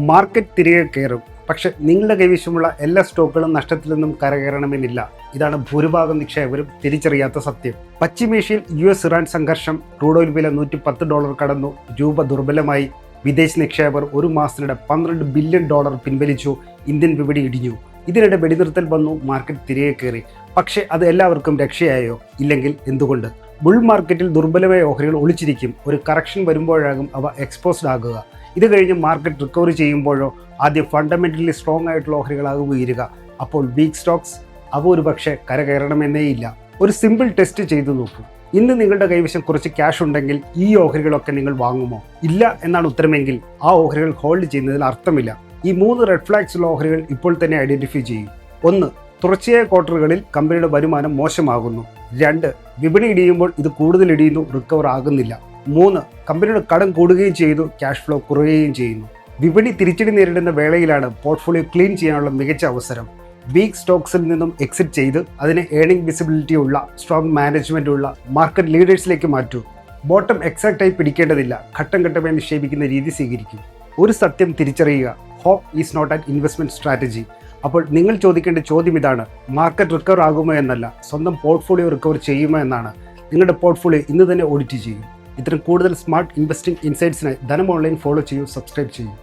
Market തിരികെ കയറും, പക്ഷെ നിങ്ങളുടെ കൈവശമുള്ള എല്ലാ സ്റ്റോക്കുകളും നഷ്ടത്തിൽ നിന്നും കരകയറണമെന്നില്ല. ഇതാണ് ഭൂരിഭാഗം നിക്ഷേപകരും തിരിച്ചറിയാത്ത സത്യം. പശ്ചിമേഷ്യയിൽ US-ഇറാൻ സംഘർഷം, ക്രൂഡ് ഓയിൽ വില $110 കടന്നു, രൂപ ദുർബലമായി. വിദേശ നിക്ഷേപകർ ഒരു മാസത്തിനിടെ $12 ബില്യൺ പിൻവലിച്ചു. ഇന്ത്യൻ വിപണി ഇടിഞ്ഞു. ഇതിനിടെ വെടിനിർത്തൽ വന്നു, മാർക്കറ്റ് തിരികെ കയറി. പക്ഷേ അത് എല്ലാവർക്കും രക്ഷയായോ? ഇല്ലെങ്കിൽ എന്തുകൊണ്ട്? ബുൾ മാർക്കറ്റിൽ ദുർബലമായ ഓഹരികൾ ഒളിച്ചിരിക്കും. ഒരു കറക്ഷൻ വരുമ്പോഴാകും അവ എക്സ്പോസ്ഡ് ആകുക. ഇത് കഴിഞ്ഞ് മാർക്കറ്റ് റിക്കവറി ചെയ്യുമ്പോഴോ ആദ്യം ഫണ്ടമെൻ്റലി സ്ട്രോങ് ആയിട്ടുള്ള ഓഹരികളാകും ഉയരുക. അപ്പോൾ വീക്ക് സ്റ്റോക്സ് അവ ഒരു പക്ഷേ കരകയറണമെന്നേയില്ല. ഒരു സിമ്പിൾ ടെസ്റ്റ് ചെയ്തു നോക്കൂ. ഇന്ന് നിങ്ങളുടെ കൈവശം കുറച്ച് ക്യാഷ് ഉണ്ടെങ്കിൽ ഈ ഓഹരികളൊക്കെ നിങ്ങൾ വാങ്ങുമോ? ഇല്ല എന്നാണ് ഉത്തരമെങ്കിൽ ആ ഓഹരികൾ ഹോൾഡ് ചെയ്യുന്നതിൽ അർത്ഥമില്ല. ഈ 3 റെഡ് ഫ്ലാഗ്സ് ഉള്ള ഓഹരികൾ ഇപ്പോൾ തന്നെ ഐഡന്റിഫൈ ചെയ്യും. 1. തുടർച്ചയായ ക്വാർട്ടറുകളിൽ കമ്പനിയുടെ വരുമാനം മോശമാകുന്നു. 2. വിപണി ഇടിയുമ്പോൾ ഇത് കൂടുതൽ ഇടിയുന്നു, റിക്കവർ ആകുന്നില്ല. 3. കമ്പനിയുടെ കടം കൂടുകയും ചെയ്തു, ക്യാഷ് ഫ്ലോ കുറയുകയും ചെയ്യുന്നു. വിപണി തിരിച്ചടി നേരിടുന്ന വേളയിലാണ് പോർട്ട്ഫോളിയോ ക്ലീൻ ചെയ്യാനുള്ള മികച്ച അവസരം. വീക്ക് സ്റ്റോക്സിൽ നിന്നും എക്സിറ്റ് ചെയ്ത് അതിനെ ഏർണിംഗ് വിസിബിലിറ്റി ഉള്ള, സ്ട്രോങ് മാനേജ്മെന്റ് ഉള്ള മാർക്കറ്റ് ലീഡേഴ്സിലേക്ക് മാറ്റൂ. ബോട്ടം എക്സാക്റ്റായി പിടിക്കേണ്ടതില്ല, ഘട്ടം ഘട്ടമായി നിക്ഷേപിക്കുന്ന രീതി സ്വീകരിക്കും. ഒരു സത്യം തിരിച്ചറിയുക: hope is not an investment strategy. അപ്പോൾ നിങ്ങൾ ചോദിക്കേണ്ട ചോദ്യം ഇതാണ്: മാർക്കറ്റ് റിക്കവർ ആകുമോ എന്നല്ല, സ്വന്തം പോർട്ട്ഫോളിയോ റിക്കവർ ചെയ്യുമോ എന്നാണ്. നിങ്ങളുടെ പോർട്ട്ഫോളിയോ ഇന്ന് തന്നെ ഓഡിറ്റ് ചെയ്യും. ഇത്തരം കൂടുതൽ സ്മാർട്ട് ഇൻവെസ്റ്റിംഗ് ഇൻസൈറ്റ്സിനായി ധനം ഓൺലൈൻ ഫോളോ ചെയ്യൂ, സബ്സ്ക്രൈബ് ചെയ്യൂ.